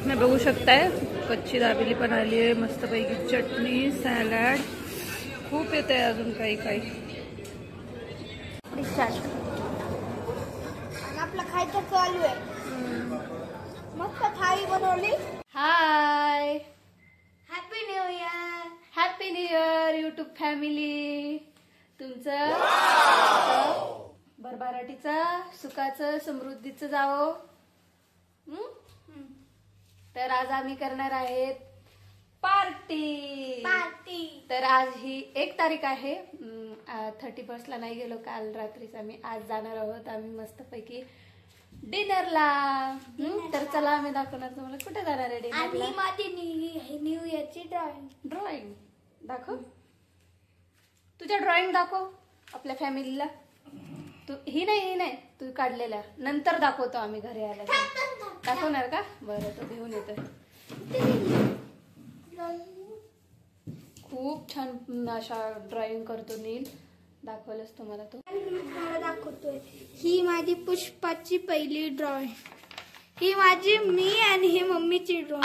मैं बघू शकताय कच्ची दाबेली पण आली आहे, मस्तपैकी चटणी, सॅलड, खूप येत आहे अजून काही काही. आपला खायचं चालू आहे. मस्त थाळी बनवली. Hi, happy new year. Happy new year YouTube family. तुमचं भरभराटीचा, सुखाचं, समृद्धीचं जावो. तर आज आम्ही करणार आहेत पार्टी. तर आज ही 1 तारीख आहे. 31st नाही गेलो काल रात्रीच. आम्ही आज जाणार आहोत आम्ही मस्तपैकी डिनरला. तर चला आम्ही दाखवणार तुम्हाला कुठे जाणार आहे डिनरला. आणि माझी न्यू इयरची ड्रॉइंग दाखव. तुझ्या ड्रॉइंग दाखव आपल्या फॅमिलीला. तू ही नाही तू काढलेल्या नंतर दाखवतो आम्ही घरी आल्या. दाखवणार का? बरं, तो घेऊन येतोय. खूप छान अशा ड्रॉइंग करतो नील. दाखवलंच तुम्हाला तो. दाखवतोय. ही माझी पुष्पाची पहिली ड्रॉइंग. ही माझी मी आणि ही मम्मीची ड्रॉइंग.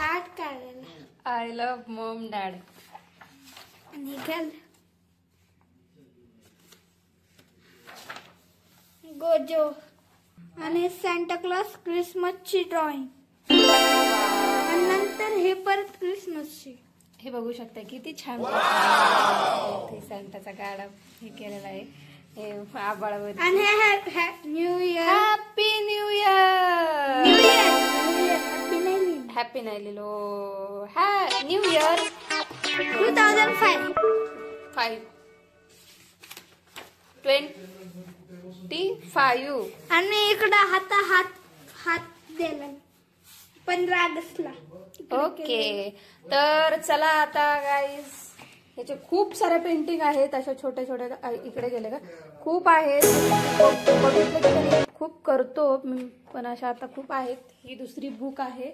हात काढलेला. I love Maugham dad. आणि घाल गोजो आणि सांता क्लॉज क्रिसमसची ड्रॉइंग. आणि नंतर हे परत क्रिसमसची. हे बघू शकता किती छान सांताचा गाडा हे केलेला आहे. हे आबाळावर. आणि new year. Happy new year. Happy नाही लिहिलो. New year 2005. 25. आणि इकडं हात दिला 15 ऑगस्टला. ओके. तर चला आता गाईज, ह्याचे खूप साऱ्या पेंटिंग आहेत अशा छोट्या छोट्या. इकडे गेले का? खूप आहेत. बघितलं की खूप करतो पण अशा आता खूप आहेत. ही दुसरी बुक आहे.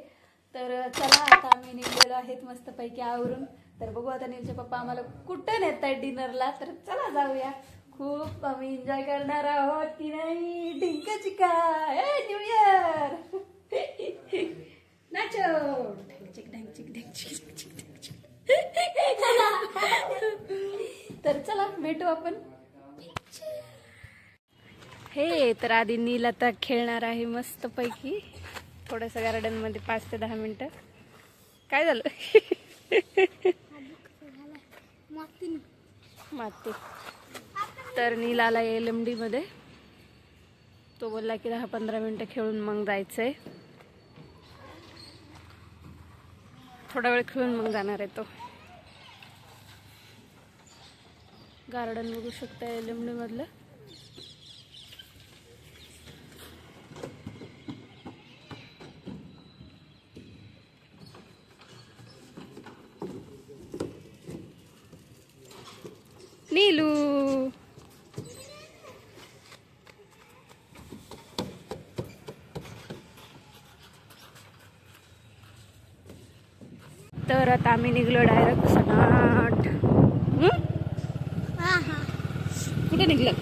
तर चला आता आम्ही निघलेलो आहेत मस्तपैकी आवरून. तर बघू आता नीलचे पप्पा आम्हाला कुठे नेत आहेत डिनरला. तर चला जाऊया. खूप आम्ही एन्जॉय करणार आहोत की नाही. ढिंका चिका न्यू इयर नाचो. तर चला भेटू आपण. हे तर आधी नील आता खेळणार आहे मस्त पैकी थोडस गार्डन मध्ये 5 ते 10 मिनिटं. काय झालं? माती. तर नील आला LMD मध्ये. तो बोलला की 10-15 मिनिटं खेळून मग जायचंय. थोडा वेळ खेळून मग जाणार आहे तो. गार्डन बघू शकता LMD मधलं. नीलू. तर आता आम्ही निघलो डायरेक्ट सनाट. कुठे निघलं?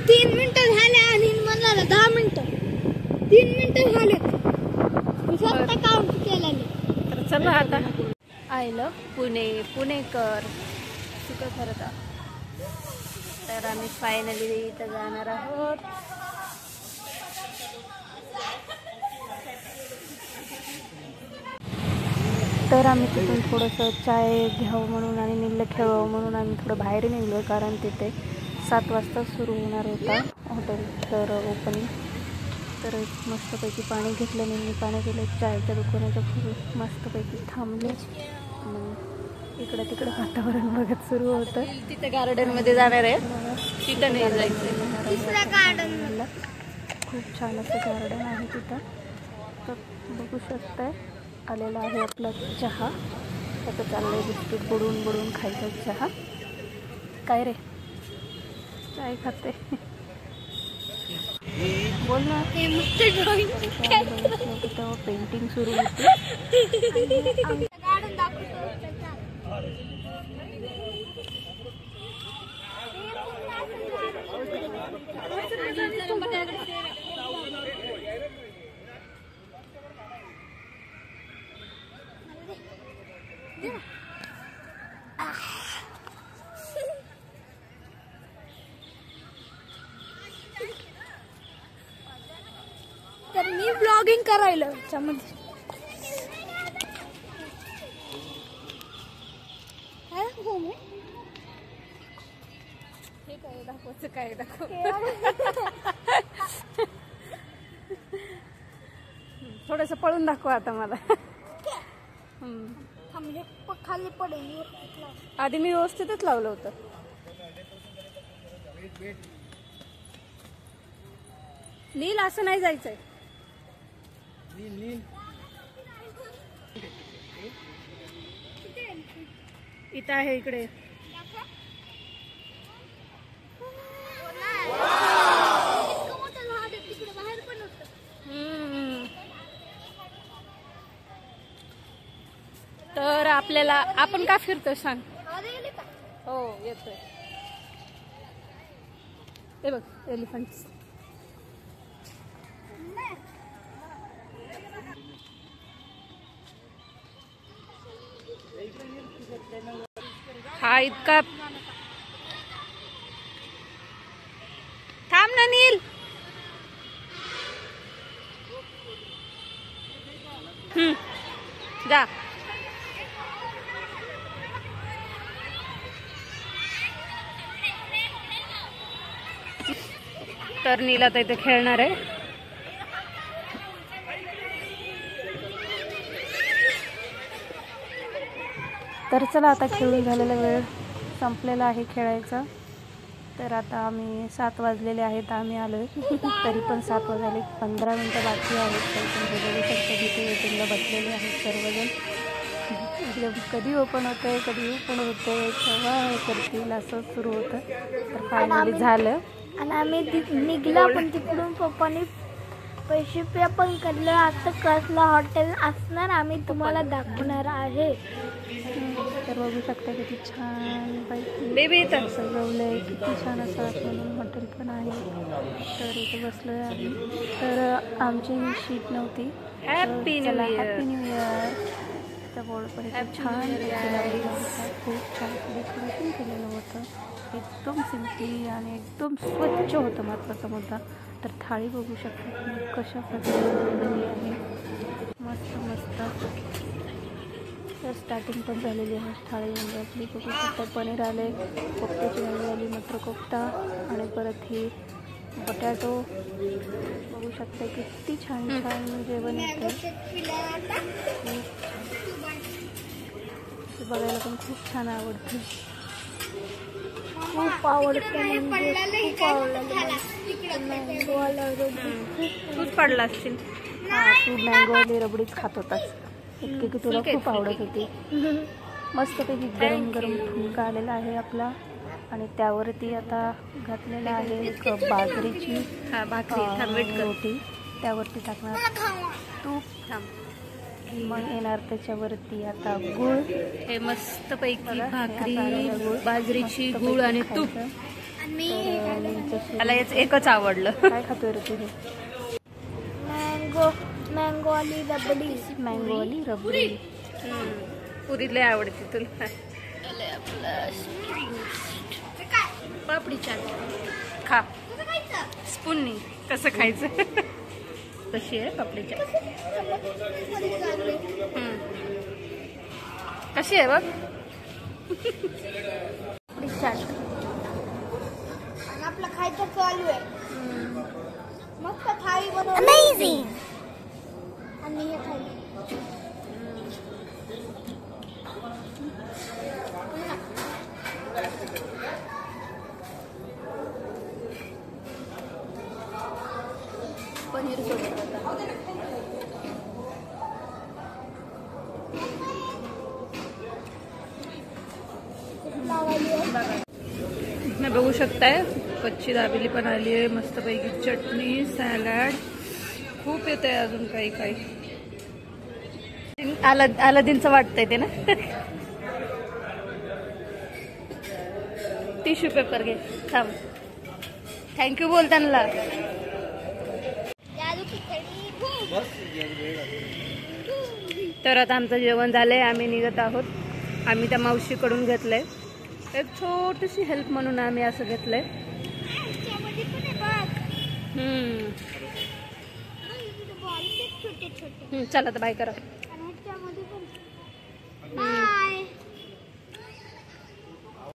3 मिनिटं झाले आणि मला 10 मिनिटं. 3 मिनिटं झाले. काउंट केलेले. तर चला आता. आय लव्ह पुणे, पुणेकर सुख खरं. तर आम्ही फायनली इथं जाणार आहोत. तर आम्ही तिथून थोडंसं चाय घ्यावं म्हणून आणि नीलला खेळावं म्हणून आम्ही थोडं बाहेर निघलो. कारण तिथे 7 वाजता सुरू होणार होता हॉटेलचं ओपनिंग. तर मस्तपैकी पाणी घेतलं. नीलने पाणी पिलं. चायच्या दुकानाच्या पुढे मस्तपैकी थांबले. इकडं तिकडं वातावरण बघत सुरू होतं. तिथे गार्डन मध्ये जाणार आहे. तिथं नाही जायचं. दुसऱ्या गार्डनला खूप छान असं गार्डन आहे तिथं. तर बघू शकताय आलेला आहे आपला चहा. त्याचं चाललंय बिस्किट बुडून बुडून खायचा चहा. काय रे चाय खाते? बोल ना. तेव्हा पेंटिंग सुरू होती. तर मी ब्लॉगिंग करायला त्याच्यामध्ये हे काय दाखवायचं काय दाखव. थोडस पळून दाखव आता मला. खाली पडेल. आधी मी व्यवस्थितच लावलं होतं. नील असं नाही जायचंय. इथं आहे इकडे. तर आपल्याला आपण का फिरतोय सांग. हो येतोय. हे बघ एलिफंट्स. हा इतका. थांब ना नील. जा. तर नील आता इथे खेळणार आहे. तर चला आता खेळून झालेला वेळ संपलेला आहे खेळायचा. तर आता आम्ही 7 वाजलेले आहेत. आम्ही आलोय तरी पण 7 वाजले 15 मिनिटं बाकी आहेत. बघू शकता तिथे वेटिंगला बसलेले आहेत सर्वजण. एकदम कधी ओपन होतंय कधी ओपन होतंय केव्हा करतील असं सुरू होतं. तर फायनली झालं आणि आम्ही निघलो पण तिकडून पप्पाने पैसे पे पण काढलं. आता कसलं हॉटेल असणार आम्ही तुम्हाला दाखवणार आहे. तर बघू शकता किती छान बेबी इथं सजवलंय. किती छान असं म्हणून हॉटेल पण आहे. तर इथे बसलोय आम्ही. तर आमची ही शीट नव्हती. Happy new year. Happy new year. त्या बोर्ड पण छान खूप छान डेकोरेशन केलेलं होतं. एकदम सिम्पली आणि एकदम स्वच्छ होतं. महत्त्वाचा मुद्दा तर थाळी बघू शकता तुम्ही कशा प्रकारे बनवलेली आहे. मस्त मस्त. तर स्टार्टिंग पण झालेली आहे थाळी म्हणजे आपली. बघू शकता पनीर आले, कोफ्त्याची भाजी आली, मटर कोफ्ता आणि परत ही बटॅटो. बघू शकता किती छान छान जेवण येतं. बघायला पण खूप छान आवडतं. खूप आवडतं म्हणजे खूप आवडलं. तूच पडला असशील. हा तू मँगोवाली रबडीच खात होतास. इतकी की तुला खूप आवडत होती. मस्तपैकी गरम गरम फुलका आलेला आहे आपला. आणि त्यावरती आता घातलेला आहे एक बाजरीची रोटी. त्यावरती टाकणार तूप. मग येणार त्याच्यावरती आता गुळ. हे मस्त पैकी भाकरी बाजरीची गुळ आणि तूप. मला याच एकच आवडलं. काय खातोय रे तुझे. मँगोवाली रबडी. मँगोवाली रबडी. पुरी लय आवडते तुला. पापडी चाट खा स्पूननी. कसं खायचं. कशी आहे पापडी चाट. कशी आहे बघ. आणि आपलं खायचं चालू आहे. मस्त थाळी बनवली. आणि हे थाळी पनीर बघू शकताय कच्ची दाबेली पण आली आहे. मस्तपैकी चटणी सॅलड खूप येत आहे. अजून काही काही अलादीनचं वाटतंय ते ना. टिश्यू पेपर घे थांब. थँक्यू बोल त्यांना. तर आता आमचं जेवण झालंय. आम्ही निघत आहोत. आम्ही त्या मावशीकडून घेतलंय. एक छोटीशी हेल्प म्हणून आम्ही असं घेतलंय. छोटे छोटे चला तर बाय करा. आणि ह्याच्यामध्ये पण